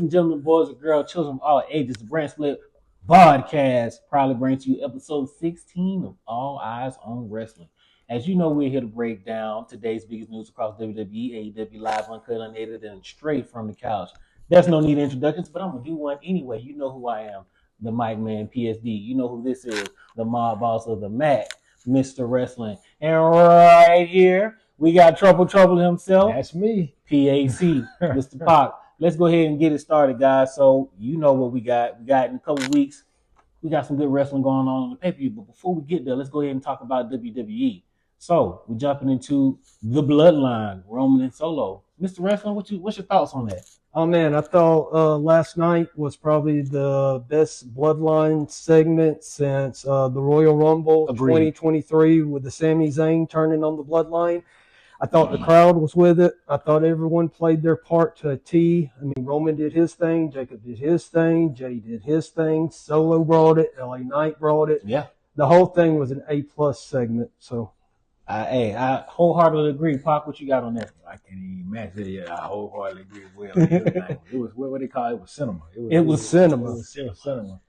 and gentlemen, boys and girls, children of all ages, the Brand Split podcast proudly brings you episode 16 of All Eyes on Wrestling. As you know, we're here to break down today's biggest news across WWE, AEW live, uncut, unedited, and straight from the couch. There's no need of introductions, but I'm gonna do one anyway. You know who I am, the Mike Man PSD. You know who this is, the mob boss of the Mac, Mr. Wrestling. And right here, we got Trouble himself. That's me. PAC, Mr. Pac. Let's go ahead and get it started, guys. So you know what we got. We got in a couple of weeks, we got some good wrestling going on the pay-per-view. But before we get there, let's go ahead and talk about WWE. So we're jumping into the Bloodline, Roman and Solo. Mr. Wrestling, what's your thoughts on that? Oh man, I thought last night was probably the best Bloodline segment since the Royal Rumble 2023 with the Sami Zayn turning on the Bloodline. I thought the crowd was with it. I thought everyone played their part to a T. I mean, Roman did his thing, Jacob did his thing, Jay did his thing, Solo brought it, LA Knight brought it. Yeah. The whole thing was an A+ segment. So, I wholeheartedly agree. Pac, what you got on that? I can't even match it yet. I wholeheartedly agree with Will. It was what they call it. It was cinema. It was cinema. It was cinema.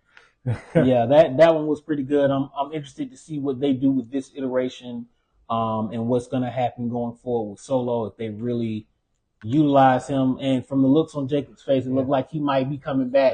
Yeah, that one was pretty good. I'm interested to see what they do with this iteration. And what's going to happen going forward with Solo if they really utilize him. And from the looks on Jacob's face, it looked like he might be coming back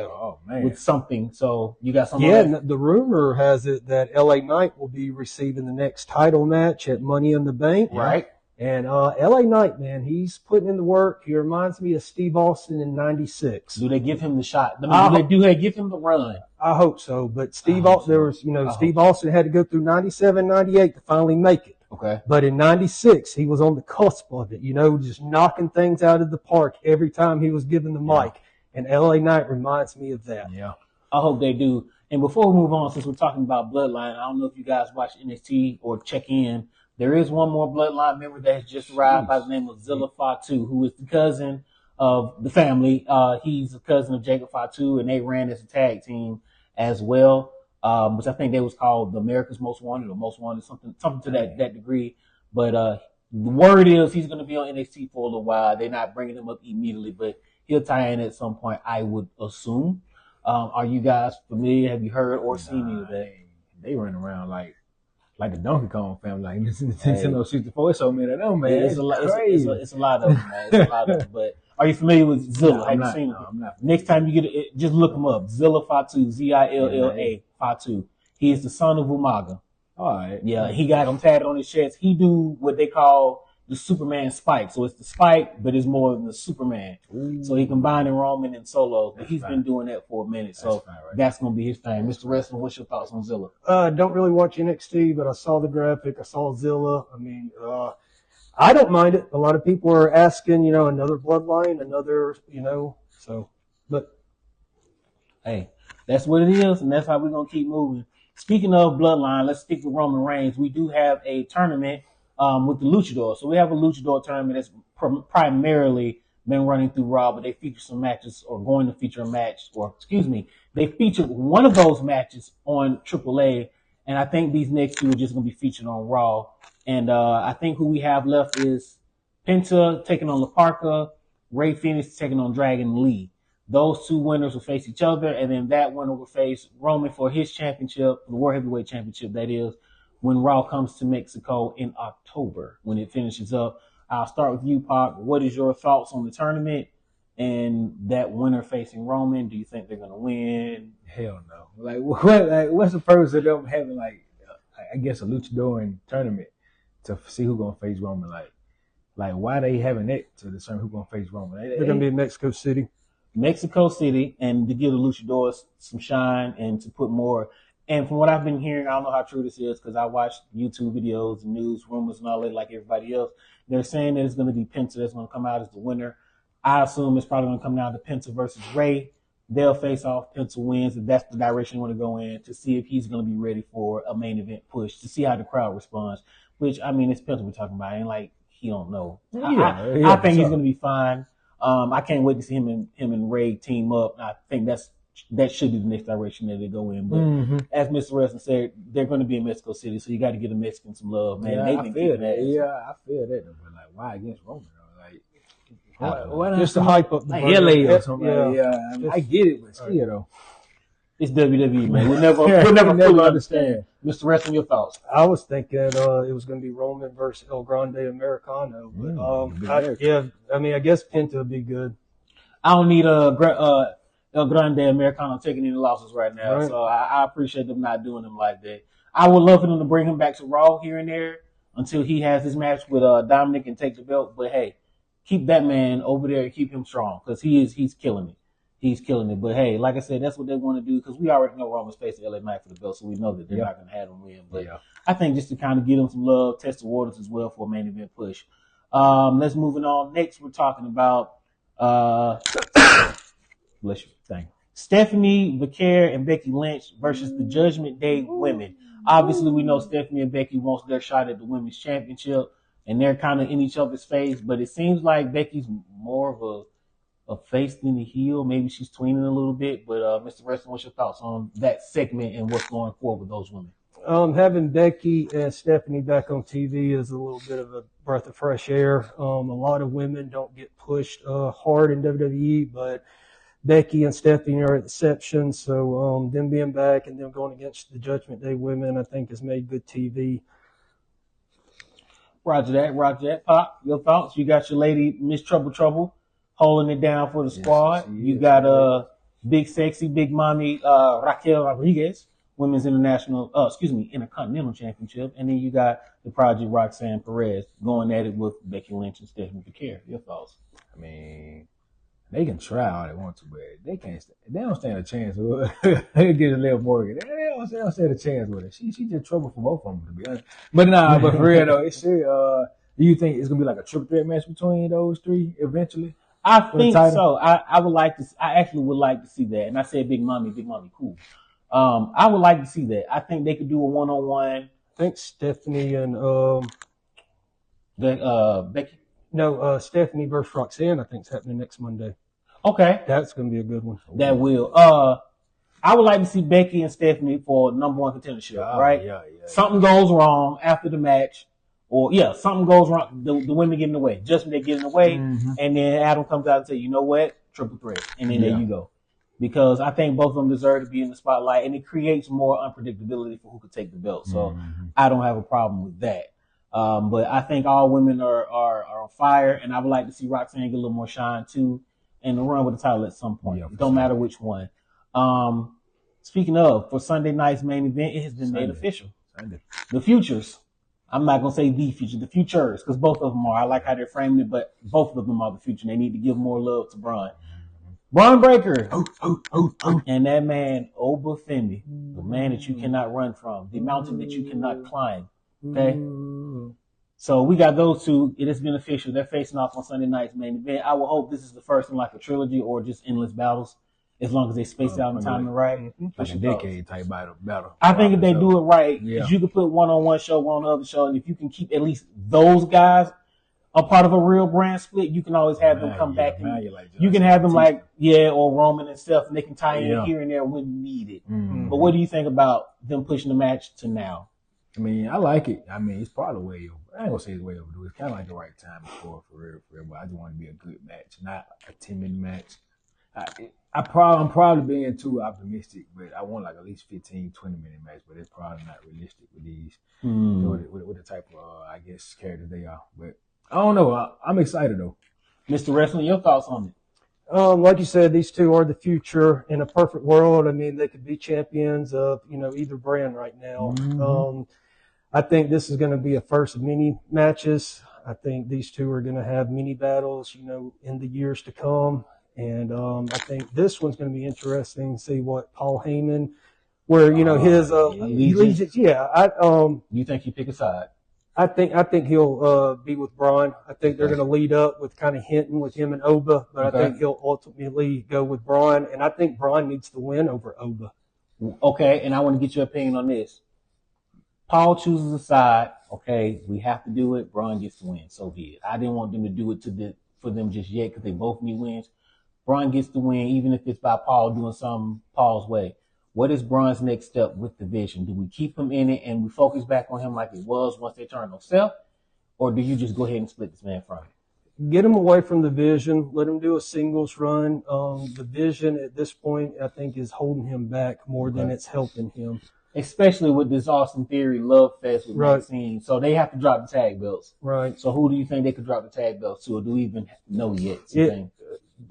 with something. So you got something? Yeah, the rumor has it that LA Knight will be receiving the next title match at Money in the Bank. Right. And LA Knight, man, he's putting in the work. He reminds me of Steve Austin in '96. Do they give him the shot? Do they give him the run? I hope so. But Steve Austin had to go through 97, 98 to finally make it. Okay. But in '96, he was on the cusp of it, just knocking things out of the park every time he was given the mic. And LA Knight reminds me of that. Yeah. I hope they do. And before we move on, since we're talking about Bloodline, I don't know if you guys watch NXT or check in. There is one more Bloodline member that has just arrived by the name of Zilla Fatu, who is the cousin of the family. He's a cousin of Jacob Fatu, and they ran as a tag team as well. Which I think they was called the America's Most Wanted or Most Wanted, something to that degree. But the word is he's going to be on NXT for a little while. They're not bringing him up immediately, but he'll tie in at some point, I would assume. Are you guys familiar? Have you heard or seen any of that? They run around like the Donkey Kong family, like Nintendo 64. It's so many of them, man. Yeah, it's a lot of them, man. It's a lot of them. But are you familiar with Zilla? Have you seen him? I'm not. Next time you get it, just look him up. Zilla Fatu, Zilla Fatu. He is the son of Umaga. All right. Yeah, he got him tatted on his chest. He do what they call the Superman spike. So it's the spike, but it's more than the Superman. Ooh. So he combining Roman and Solo. But he's been doing that for a minute. So that's going to be his thing. Mr. Wrestling, what's your thoughts on Zilla? Don't really watch NXT, but I saw the graphic. I saw Zilla. I mean, I don't mind it. A lot of people are asking, another Bloodline, but hey, that's what it is, and that's how we're going to keep moving. Speaking of Bloodline, let's stick with Roman Reigns. We do have a tournament with the Luchador. So we have a Luchador tournament that's primarily been running through Raw, but they feature some matches or going to feature a match, they featured one of those matches on AAA, and I think these next two are just going to be featured on Raw. And I think who we have left is Penta taking on La Parka, Rey Fenix taking on Dragon Lee. Those two winners will face each other, and then that winner will face Roman for his championship, the World Heavyweight Championship, that is, when Raw comes to Mexico in October, when it finishes up. I'll start with you, Pac. What is your thoughts on the tournament and that winner facing Roman? Do you think they're going to win? Hell no. What's the purpose of them having, I guess, a luchador tournament to see who's going to face Roman? Like, why they having that to determine who's going to face Roman? They're going to be in Mexico City. And to give the luchadors some shine and to put more. And from what I've been hearing, I don't know how true this is because I watched YouTube videos, news, rumors, and all that like everybody else. They're saying that it's going to be Penta that's going to come out as the winner. I assume it's probably going to come down to Penta versus Rey. They'll face off. Penta wins, and that's the direction you want to go in to see if he's going to be ready for a main event push, to see how the crowd responds. Which, I mean, it's Penta we're talking about. Ain't like he don't know. I think he's going to be fine. I can't wait to see him and Ray team up. I think that should be the next direction that they go in. But as Mr. Wrestling said, they're going to be in Mexico City, so you got to give the Mexicans some love, man. Yeah, I feel that. Yeah, I feel that. But why against Roman? Just to hype up the like brand. LA or something. Yeah. I get it, but still though. It's WWE, man. We'll never fully understand. Mr. Wrestling, your thoughts? I was thinking it was going to be Roman versus El Grande Americano, but I guess Penta would be good. I don't need El Grande Americano taking any losses right now, so I appreciate them not doing them like that. I would love for them to bring him back to Raw here and there until he has his match with Dominic and take the belt. But hey, keep that man over there and keep him strong because he's killing it. He's killing it. But hey, like I said, that's what they want to do because we already know Roman's facing LA Knight for the belt, so we know that they're not going to have him win. But I think just to kind of give them some love, test the waters as well for a main event push. Let's move on. Next, we're talking about bless you. Thank you. Stephanie Vaquer and Becky Lynch versus the Judgment Day women. Obviously, we know Stephanie and Becky wants their shot at the women's championship, and they're kind of in each other's face. But it seems like Becky's more of a face than a heel. Maybe she's tweening a little bit. But Mr. Wrestling, what's your thoughts on that segment and what's going forward with those women? Having Becky and Stephanie back on TV is a little bit of a breath of fresh air. A lot of women don't get pushed hard in WWE, but Becky and Stephanie are exceptions. So them being back and them going against the Judgment Day women, I think, has made good TV. Roger that. Pop, your thoughts? You got your lady, Miss Trouble, holding it down for the squad. You got Big Sexy, Big Mommy, Raquel Rodriguez, Women's Intercontinental Championship. And then you got the Project Roxanne Perez going at it with Becky Lynch and Stephanie Vaquer. Your thoughts? I mean, they can try all they want to, but they can't. They don't stand a chance with her. They get a little Morgan. They don't stand a chance with her. She just trouble for both of them, to be honest. But but for real though, it's do you think it's gonna be like a triple threat match between those three eventually? I think so. I actually would like to see that. And I said Big Mommy, cool. I would like to see that. I think they could do a one-on-one. I think Stephanie and Becky. No, Stephanie versus Roxanne, I think, is happening next Monday. Okay. That's going to be a good one. That will. I would like to see Becky and Stephanie for number one contendership, right? Yeah. Something goes wrong after the match, or something goes wrong. The women get in the way. Judgment Day get in the way, and then Adam comes out and says, you know what? Triple threat. And then there you go. Because I think both of them deserve to be in the spotlight, and it creates more unpredictability for who could take the belt. So I don't have a problem with that. But I think all women are on fire, and I would like to see Roxanne get a little more shine too, and run with the title at some point. It don't matter which one. Speaking of, for Sunday night's main event, it has been made official. The Futures. I'm not gonna say the future, the Futures, because both of them are. I like how they're framing it, but both of them are the future. And they need to give more love to Braun. Braun Breaker. And that man, Oba Femi, the man that you cannot run from, the mountain that you cannot climb. Okay? So we got those two. It has been official. They're facing off on Sunday night's main event. I will hope this is the first in like a trilogy or just endless battles, as long as they space out in time and right. Like a decade type battle. I think if they do it right, because you can put one on one show, one on the other show, and if you can keep at least those guys a part of a real brand split, you can always have them come back. And you can have them or Roman and stuff, and they can tie in here and there when needed. But what do you think about them pushing the match to now? I mean, I like it. I mean, it's probably way over. I ain't gonna say it's way overdue. It's kind of like the right time for real. But I just want it to be a good match, not a 10-minute match. I'm probably being too optimistic, but I want like at least 15, 20-minute match. But it's probably not realistic with these, with the type of I guess characters they are. But I don't know. I'm excited though. Mr. Wrestling, your thoughts on it? Like you said, these two are the future. In a perfect world, I mean, they could be champions of either brand right now. I think this is going to be a first of many matches. I think these two are going to have mini battles, in the years to come. And I think this one's going to be interesting. See what Paul Heyman, where his allegiance. You think he pick a side? I think he'll be with Braun. I think they're going to lead up with kind of hinting with him and Oba, but I think he'll ultimately go with Braun. And I think Braun needs to win over Oba. Okay, and I want to get your opinion on this. Paul chooses a side. Okay, we have to do it. Braun gets to win. So be it. I didn't want them to do it for them just yet because they both need wins. Braun gets to win, even if it's by Paul doing something Paul's way. What is Braun's next step with the vision? Do we keep him in it and we focus back on him like it was once they turned on Seth? Or do you just go ahead and split this man from him? get him away from the Vision. Let him do a singles run. The Vision at this point, I think, is holding him back more than it's helping him. Especially with this Austin Theory love fest with Right. Maxine. So they have to drop the tag belts. Right. So who do you think they could drop the tag belts to, or do we even know yet?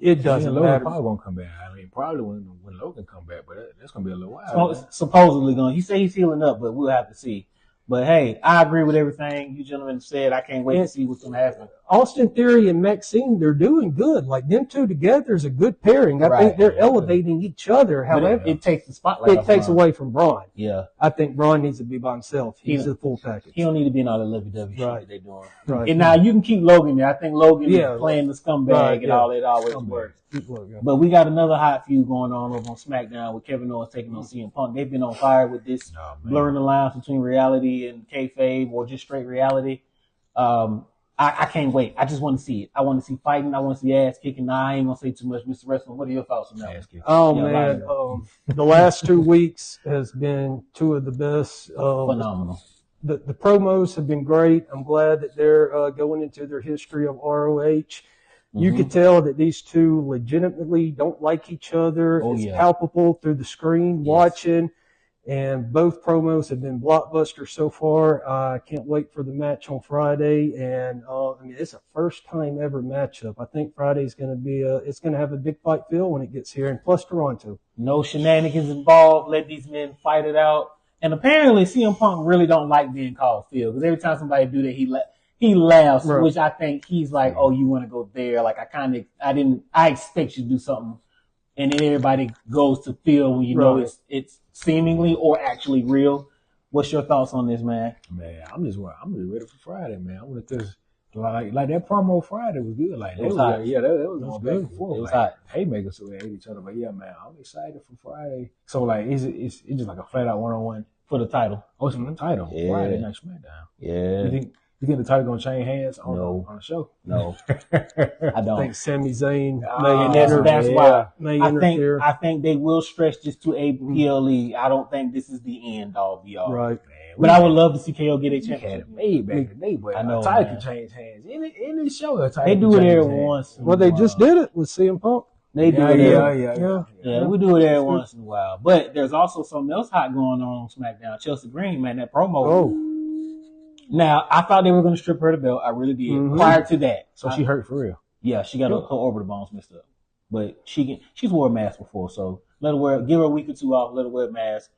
It doesn't Logan matter. probably won't come back. I mean, probably when Logan come back, but that's gonna be a little while. Supposedly going. He said he's healing up, but we'll have to see. But hey, I agree with everything you gentlemen said. I can't wait to see what's gonna happen. Austin Theory and Maxine, they're doing good. Like them two together is a good pairing. I think they're elevating each other. However, it takes the spotlight. It takes away from Braun. Yeah, I think Braun needs to be by himself. He's a full package. He don't need to be in all the WWE shit Right. that they're doing. Right. And now you can keep Logan there. I think Logan is playing the scumbag and all that always works. But we got another hot feud going on over on SmackDown with Kevin Owens taking on CM Punk. They've been on fire with this blurring the lines between reality and kayfabe or just straight reality. I can't wait. I just want to see it. I want to see fighting. I want to see ass kicking. Nah, I ain't gonna say too much, Mr. Wrestling. What are your thoughts on that? Oh man, the last 2 weeks has been two of the best. Phenomenal. The promos have been great. I'm glad that they're going into their history of ROH. You could tell that these two legitimately don't like each other. It's palpable through the screen watching. And both promos have been blockbusters so far. I can't wait for the match on Friday. And I mean, it's a first time ever matchup. I think Friday's going to be it's going to have a big fight feel when it gets here. And plus Toronto. No shenanigans involved. Let these men fight it out. And apparently CM Punk really don't like being called Phil, because every time somebody do that, he laughs, which I think he's like, oh, you want to go there? Like I expect you to do something. And then everybody goes to Phil when you know it's seemingly or actually real. What's your thoughts on this, man? Man, I'm just ready for Friday, man. I want to just like that promo Friday was good. Like it was hot. That was going back and forth. It was like, hot. Haymakers, so they hate each other. But yeah, man, I'm excited for Friday. So like, it's just like a flat out 1-on-1 for the title. Oh, it's for the title. Yeah. Friday Night SmackDown. Yeah. You think the title gonna change hands on the show? No, I don't. I think Sami Zayn that's why I think they will stretch this to a PLE. I don't think this is the end all be all. Right. Man, but I would love to see KO get a championship. Had it made back in the day, but I know, a title can change hands. Any show, a title they do it every once. Well, they just did it with CM Punk. They do it. Yeah. We do it every once in a while. But there's also something else hot going on SmackDown. Chelsea Green, man, that promo. Oh. Now, I thought they were going to strip her the belt. I really did. Prior to that. So she hurt for real. Yeah, she got her orbital bones messed up. But she's wore a mask before, so give her a week or two off, let her wear a mask.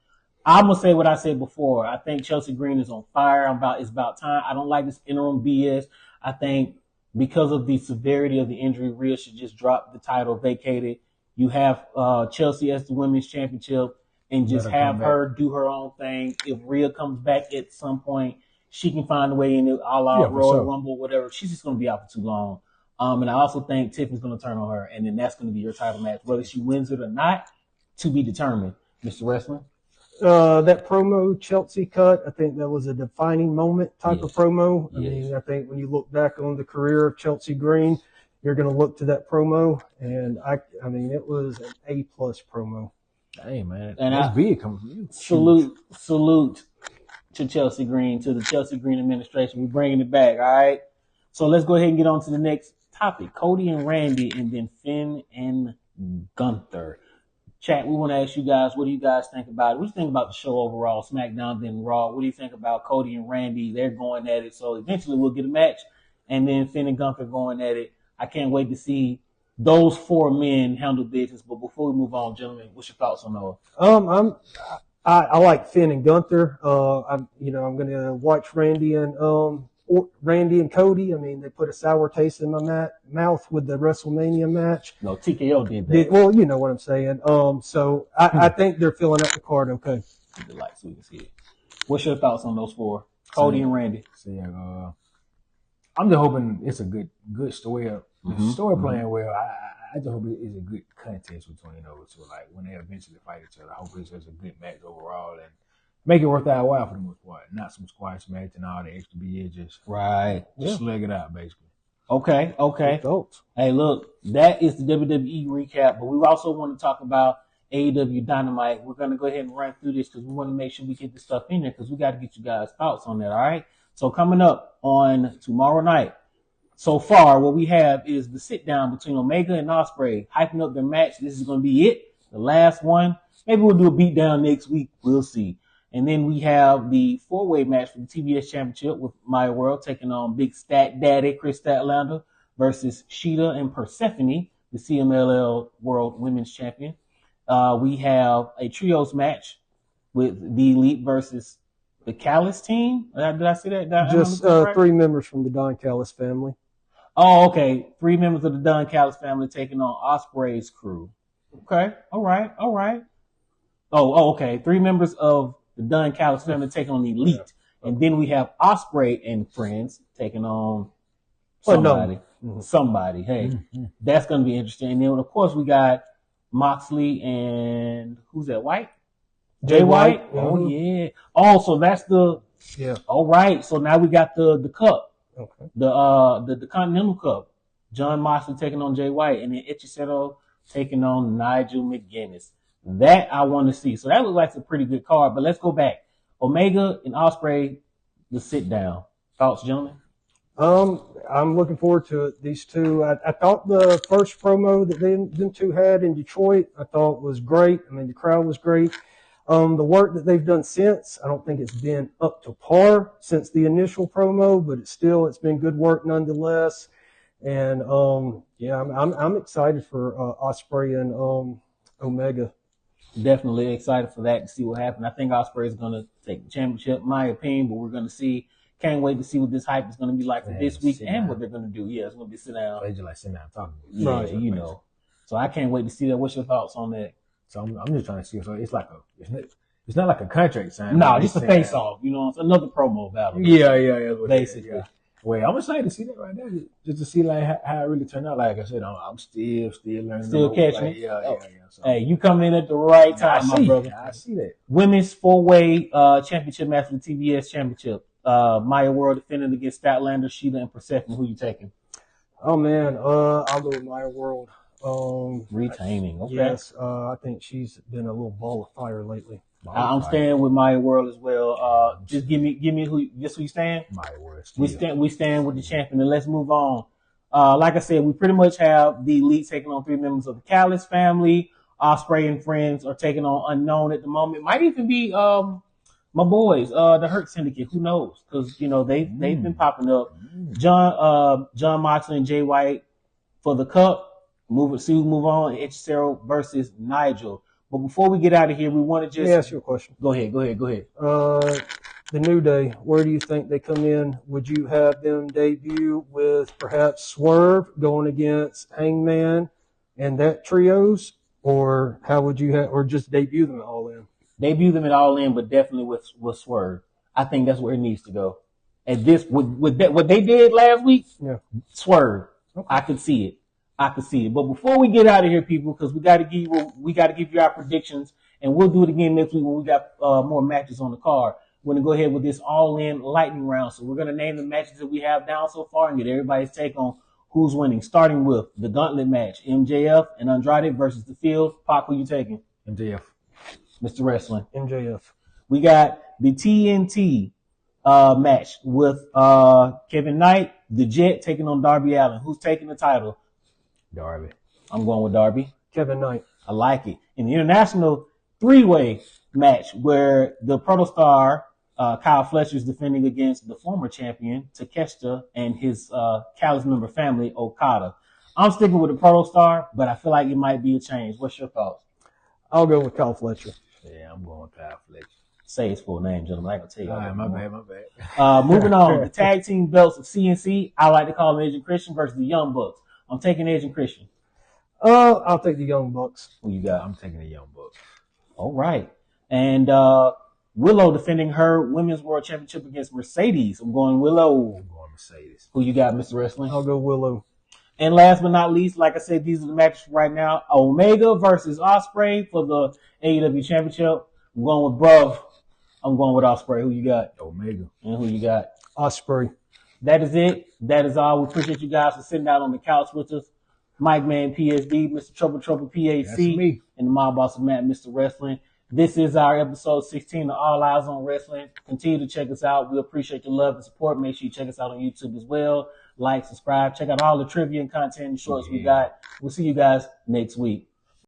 I'm going to say what I said before. I think Chelsea Green is on fire. It's about time. I don't like this interim BS. I think because of the severity of the injury, Rhea should just drop the title, vacate it. You have Chelsea as the women's championship and just have her do her own thing. If Rhea comes back at some point, she can find a way in it, a la Royal Rumble, whatever. She's just going to be out for too long. And I also think Tiffany's going to turn on her, and then that's going to be your title match. Whether she wins it or not, to be determined. Mr. Wrestling? That promo Chelsea cut, I think that was a defining moment type of promo. I mean, I think when you look back on the career of Chelsea Green, you're going to look to that promo, and I mean, it was an A+ promo. Hey, man. And that's big coming from you. Salute to Chelsea Green, to the Chelsea Green administration. We're bringing it back, all right? So let's go ahead and get on to the next topic. Cody and Randy, and then Finn and Gunther. Chat, we want to ask you guys, what do you guys think about it? What do you think about the show overall, SmackDown, then Raw? What do you think about Cody and Randy? They're going at it, so eventually we'll get a match, and then Finn and Gunther going at it. I can't wait to see those four men handle business. But before we move on, gentlemen, what's your thoughts on those? I like Finn and Gunther. I'm going to watch Randy and Cody. I mean, they put a sour taste in my mouth with the WrestleMania match. No, TKO did that. Well, you know what I'm saying. So I think they're filling out the card okay. The lights so we can see it. What's your thoughts on those four? Cody and Randy. See, I'm just hoping it's a good story. The story playing well. I just hope it's a good contest between those two. Like when they eventually fight each other, I hope it's just a good match overall and make it worth our while for the most part. Not some squash match and all the extra BS. Just slug it out, basically. Okay. Hey, look, that is the WWE recap, but we also want to talk about AEW Dynamite. We're going to go ahead and run through this because we want to make sure we get this stuff in there because we got to get you guys' thoughts on that, all right? So coming up on tomorrow night, so far, what we have is the sit down between Omega and Ospreay, hyping up their match. This is going to be it, the last one. Maybe we'll do a beatdown next week. We'll see. And then we have the 4-way match for the TBS Championship with Maya World taking on Big Stat Daddy Chris Statlander versus Sheeta and Persephone, the CMLL World Women's Champion. We have a trios match with the Elite versus the Callis team. Did I say that? Just 3 members from the Don Callis family. Oh, okay. 3 members of the Don Callis family taking on Ospreay's crew. Okay. All right. Oh, okay. 3 members of the Don Callis family taking on the Elite. And then we have Ospreay and friends taking on somebody. Somebody. Hey, that's going to be interesting. And then, of course, we got Moxley and who's that? White? Jay White? Oh, yeah. Oh, so that's the... Yeah. All right. So now we got the cup. Okay. The Continental Cup. John Moxley taking on Jay White. And then Ichishiro taking on Nigel McGuinness. That I want to see. So that looks like a pretty good card. But let's go back. Omega and Ospreay, the sit down. Thoughts, gentlemen? I'm looking forward to it. These two, I thought the first promo that them two had in Detroit, I thought was great. I mean, the crowd was great. The work that they've done since, I don't think it's been up to par since the initial promo, but it's been good work nonetheless. And yeah, I'm excited for Ospreay and Omega. Definitely excited for that to see what happens. I think Ospreay is going to take the championship, in my opinion, but we're going to see. Can't wait to see what this hype is going to be like for this week and what they're going to do. Yeah, it's going to be sit down. They just like sit down talking. Yeah, right, you know. So I can't wait to see that. What's your thoughts on that? So I'm just trying to see. So it's like it's not like a contract sign. No, just a face off. You know, it's another promo battle. Yeah. Basically. Yeah. Well, I'm excited to see that right now, just to see like how it really turned out. Like I said, I'm still learning. Still catching. Like, yeah. So, hey, you come in at the right time, my brother. I see that. Women's 4-way championship match for the TBS Championship. Maya World defending against Statlander, Sheeta, and Persephone. Who you taking? Oh man, I'll go with Maya World. Retaining. Okay. Yes, I think she's been a little ball of fire lately. I'm staying with Maya World as well. Just give me who you stand. Maya World. We stand with the champion, and let's move on. Like I said, we pretty much have the Elite taking on 3 members of the Callis family. Ospreay and friends are taking on Unknown at the moment. Might even be my boys, the Hurt Syndicate. Who knows? Because you know they've been popping up. John Moxley and Jay White for the cup. Move on. Ichishiro versus Nigel. But before we get out of here, we want to just... Let me ask you a question. Go ahead. The New Day, where do you think they come in? Would you have them debut with perhaps Swerve going against Hangman and that trios? Or how would you have... Or just debut them all in? Debut them at All In, but definitely with Swerve. I think that's where it needs to go. At this, with that, what they did last week, Swerve. Okay. I could see it. But before we get out of here, people, because we got to give you our predictions, and we'll do it again next week when we got more matches on the card. We're gonna go ahead with this all-in lightning round. So we're gonna name the matches that we have down so far and get everybody's take on who's winning. Starting with the gauntlet match: MJF and Andrade versus The Field. Pac, who you taking? MJF. Mr. Wrestling. MJF. We got the TNT match with Kevin Knight, the Jet taking on Darby Allin. Who's taking the title? Darby. I'm going with Darby. Kevin Knight. I like it. In the international 3-way match where the Protostar, Kyle Fletcher, is defending against the former champion, Takeshita, and his Callis member family, Okada. I'm sticking with the Protostar, but I feel like it might be a change. What's your thoughts? I'll go with Kyle Fletcher. Yeah, I'm going with Kyle Fletcher. Say his full name, gentlemen. I can tell you. All right, my bad. Moving on. The tag team belts of CNC. I like to call them Edge and Christian versus the Young Bucks. I'm taking Edge and Christian. I'll take the Young Bucks. Who you got? I'm taking the Young Bucks. All right. And Willow defending her Women's World Championship against Mercedes. I'm going Willow. I'm going Mercedes. Who you got, Mr. Wrestling? I'll go Willow. And last but not least, like I said, these are the matches right now. Omega versus Ospreay for the AEW Championship. I'm going with Bruv. I'm going with Ospreay. Who you got? Omega. And who you got? Ospreay. That is it. That is all. We appreciate you guys for sitting down on the couch with us. Mike Man PSD, Mr. Trouble PAC, and the Mob Boss of Matt, Mr. Wrestling. This is our episode 16 of All Eyes on Wrestling. Continue to check us out. We appreciate your love and support. Make sure you check us out on YouTube as well. like, subscribe, check out all the trivia and content and shorts we got. We'll see you guys next week.